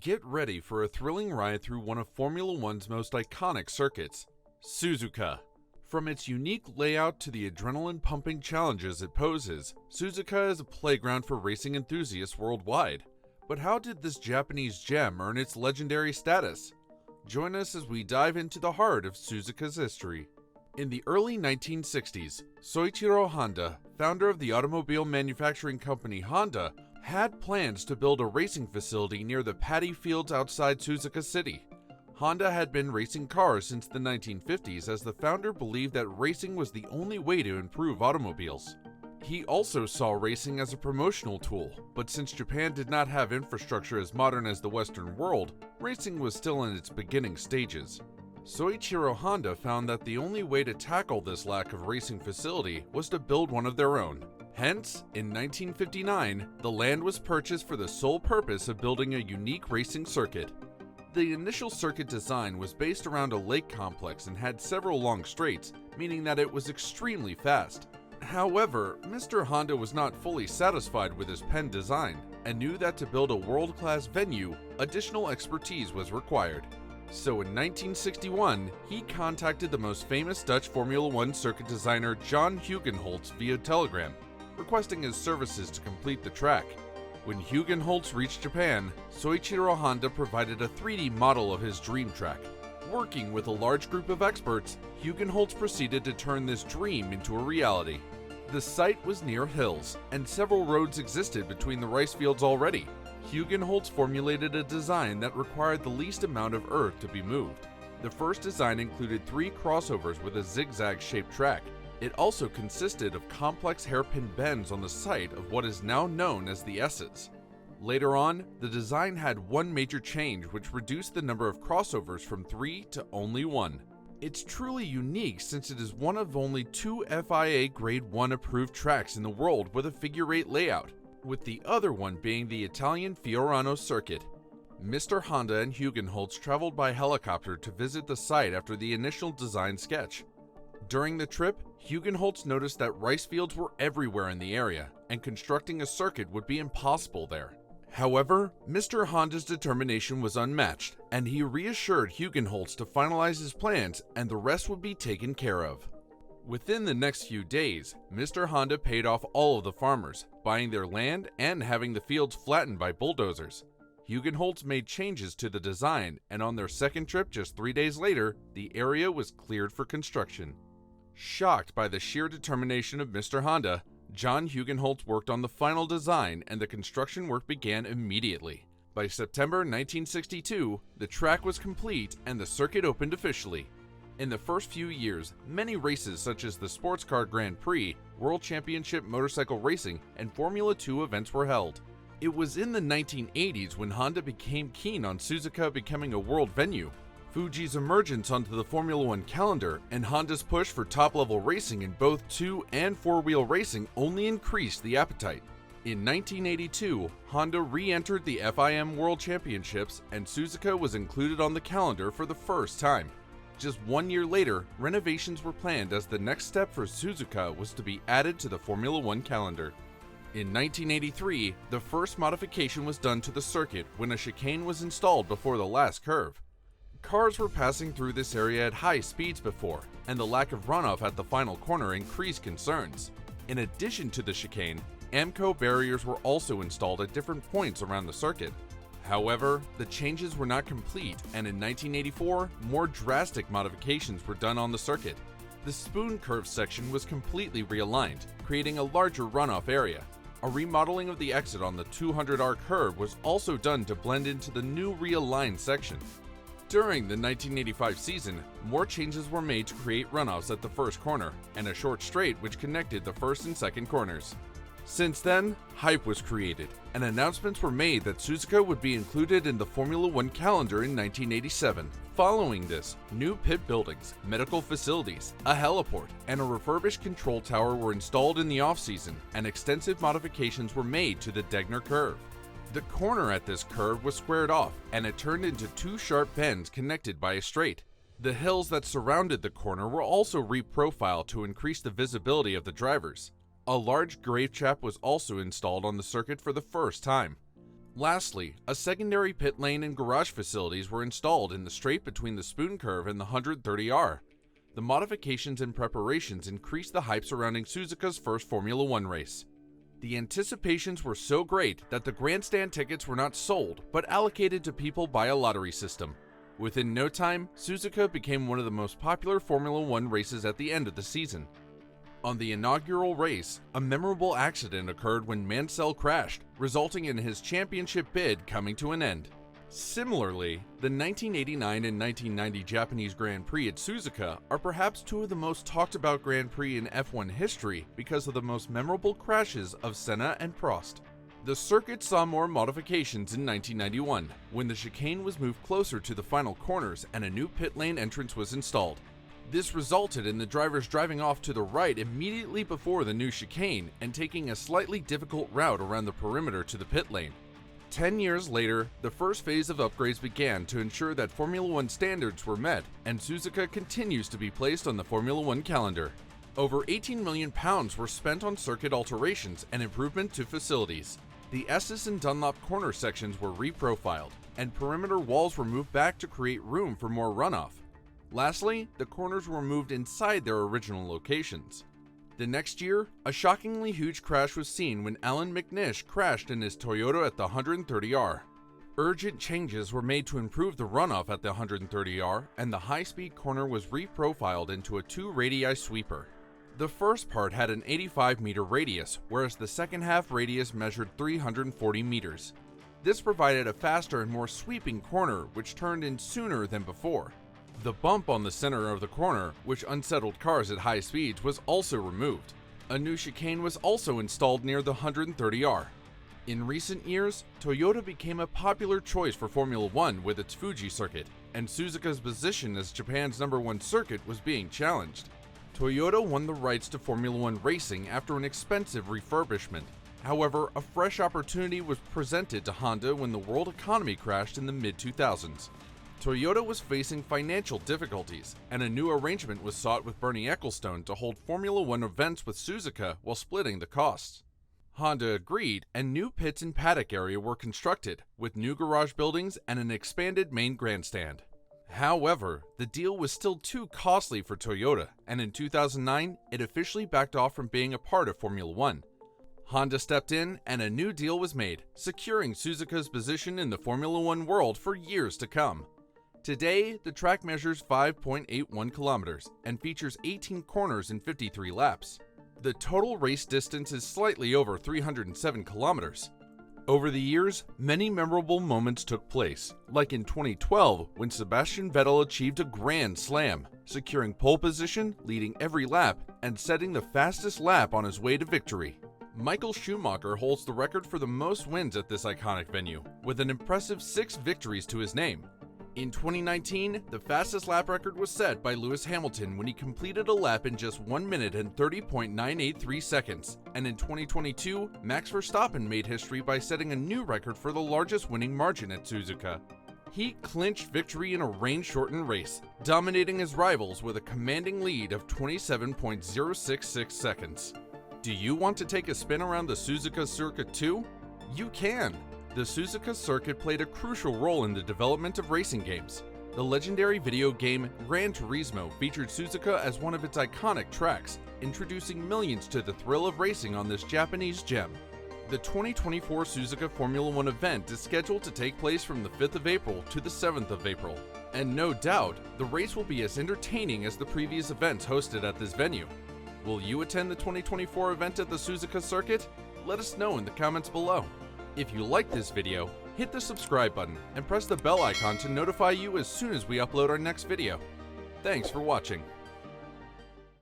Get ready for a thrilling ride through one of Formula One's most iconic circuits, Suzuka. From its unique layout to the adrenaline-pumping challenges it poses, Suzuka is a playground for racing enthusiasts worldwide. But how did this Japanese gem earn its legendary status? Join us as we dive into the heart of Suzuka's history. In the early 1960s, Soichiro Honda, founder of the automobile manufacturing company Honda, had plans to build a racing facility near the paddy fields outside Suzuka City. Honda had been racing cars since the 1950s as the founder believed that racing was the only way to improve automobiles. He also saw racing as a promotional tool, but since Japan did not have infrastructure as modern as the Western world, racing was still in its beginning stages. Soichiro Honda found that the only way to tackle this lack of racing facility was to build one of their own. Hence, in 1959, the land was purchased for the sole purpose of building a unique racing circuit. The initial circuit design was based around a lake complex and had several long straights, meaning that it was extremely fast. However, Mr. Honda was not fully satisfied with his pen design and knew that to build a world-class venue, additional expertise was required. So in 1961, he contacted the most famous Dutch Formula One circuit designer John Hugenholtz via telegram, requesting his services to complete the track. When Hugenholtz reached Japan, Soichiro Honda provided a 3D model of his dream track. Working with a large group of experts, Hugenholtz proceeded to turn this dream into a reality. The site was near hills, and several roads existed between the rice fields already. Hugenholtz formulated a design that required the least amount of earth to be moved. The first design included 3 crossovers with a zigzag-shaped track. It also consisted of complex hairpin bends on the site of what is now known as the S's. Later on, the design had one major change which reduced the number of crossovers from 3 to only 1. It's truly unique since it is one of only 2 FIA Grade 1 approved tracks in the world with a figure-8 layout, with the other one being the Italian Fiorano circuit. Mr. Honda and Hugenholtz traveled by helicopter to visit the site after the initial design sketch. During the trip, Hugenholtz noticed that rice fields were everywhere in the area, and constructing a circuit would be impossible there. However, Mr. Honda's determination was unmatched, and he reassured Hugenholtz to finalize his plans and the rest would be taken care of. Within the next few days, Mr. Honda paid off all of the farmers, buying their land and having the fields flattened by bulldozers. Hugenholtz made changes to the design, and on their second trip just 3 days later, the area was cleared for construction. Shocked by the sheer determination of Mr. Honda, John Hugenholtz worked on the final design and the construction work began immediately. By September 1962, the track was complete and the circuit opened officially. In the first few years, many races such as the Sports Car Grand Prix, World Championship Motorcycle Racing, and Formula 2 events were held. It was in the 1980s when Honda became keen on Suzuka becoming a world venue. Fuji's emergence onto the Formula One calendar and Honda's push for top-level racing in both 2- and 4-wheel racing only increased the appetite. In 1982, Honda re-entered the FIM World Championships and Suzuka was included on the calendar for the first time. Just 1 year later, renovations were planned as the next step for Suzuka was to be added to the Formula One calendar. In 1983, the first modification was done to the circuit when a chicane was installed before the last curve. Cars were passing through this area at high speeds before, and the lack of runoff at the final corner increased concerns. In addition to the chicane, AMCO barriers were also installed at different points around the circuit. However, the changes were not complete, and in 1984, more drastic modifications were done on the circuit. The spoon curve section was completely realigned, creating a larger runoff area. A remodeling of the exit on the 200R curve was also done to blend into the new realigned section. During the 1985 season, more changes were made to create runoffs at the first corner and a short straight which connected the first and second corners. Since then, hype was created, and announcements were made that Suzuka would be included in the Formula One calendar in 1987. Following this, new pit buildings, medical facilities, a heliport, and a refurbished control tower were installed in the off-season, and extensive modifications were made to the Degner curve. The corner at this curve was squared off, and it turned into 2 sharp bends connected by a straight. The hills that surrounded the corner were also reprofiled to increase the visibility of the drivers. A large grave trap was also installed on the circuit for the first time. Lastly, a secondary pit lane and garage facilities were installed in the straight between the spoon curve and the 130R. The modifications and preparations increased the hype surrounding Suzuka's first Formula One race. The anticipations were so great that the grandstand tickets were not sold, but allocated to people by a lottery system. Within no time, Suzuka became one of the most popular Formula One races at the end of the season. On the inaugural race, a memorable accident occurred when Mansell crashed, resulting in his championship bid coming to an end. Similarly, the 1989 and 1990 Japanese Grand Prix at Suzuka are perhaps two of the most talked about Grand Prix in F1 history because of the most memorable crashes of Senna and Prost. The circuit saw more modifications in 1991, when the chicane was moved closer to the final corners and a new pit lane entrance was installed. This resulted in the drivers driving off to the right immediately before the new chicane and taking a slightly difficult route around the perimeter to the pit lane. 10 years later, the first phase of upgrades began to ensure that Formula One standards were met, and Suzuka continues to be placed on the Formula One calendar. Over £18 million were spent on circuit alterations and improvement to facilities. The Esses and Dunlop corner sections were reprofiled, and perimeter walls were moved back to create room for more runoff. Lastly, the corners were moved inside their original locations. The next year, a shockingly huge crash was seen when Alan McNish crashed in his Toyota at the 130R. Urgent changes were made to improve the runoff at the 130R, and the high-speed corner was reprofiled into a 2-radii sweeper. The first part had an 85-meter radius, whereas the second half radius measured 340 meters. This provided a faster and more sweeping corner, which turned in sooner than before. The bump on the center of the corner, which unsettled cars at high speeds, was also removed. A new chicane was also installed near the 130R. In recent years, Toyota became a popular choice for Formula One with its Fuji circuit, and Suzuka's position as Japan's #1 circuit was being challenged. Toyota won the rights to Formula One racing after an expensive refurbishment. However, a fresh opportunity was presented to Honda when the world economy crashed in the mid-2000s. Toyota was facing financial difficulties, and a new arrangement was sought with Bernie Ecclestone to hold Formula One events with Suzuka while splitting the costs. Honda agreed, and new pits and paddock area were constructed, with new garage buildings and an expanded main grandstand. However, the deal was still too costly for Toyota, and in 2009, it officially backed off from being a part of Formula One. Honda stepped in, and a new deal was made, securing Suzuka's position in the Formula One world for years to come. Today, the track measures 5.81 kilometers and features 18 corners and 53 laps. The total race distance is slightly over 307 kilometers. Over the years, many memorable moments took place, like in 2012 when Sebastian Vettel achieved a grand slam, securing pole position, leading every lap, and setting the fastest lap on his way to victory. Michael Schumacher holds the record for the most wins at this iconic venue, with an impressive 6 victories to his name. In 2019, the fastest lap record was set by Lewis Hamilton when he completed a lap in just 1 minute and 30.983 seconds. And in 2022, Max Verstappen made history by setting a new record for the largest winning margin at Suzuka. He clinched victory in a rain-shortened race, dominating his rivals with a commanding lead of 27.066 seconds. Do you want to take a spin around the Suzuka Circuit too? You can! The Suzuka Circuit played a crucial role in the development of racing games. The legendary video game Gran Turismo featured Suzuka as one of its iconic tracks, introducing millions to the thrill of racing on this Japanese gem. The 2024 Suzuka Formula One event is scheduled to take place from the 5th of April to the 7th of April, and no doubt, the race will be as entertaining as the previous events hosted at this venue. Will you attend the 2024 event at the Suzuka Circuit? Let us know in the comments below. If you liked this video, hit the subscribe button and press the bell icon to notify you as soon as we upload our next video. Thanks for watching.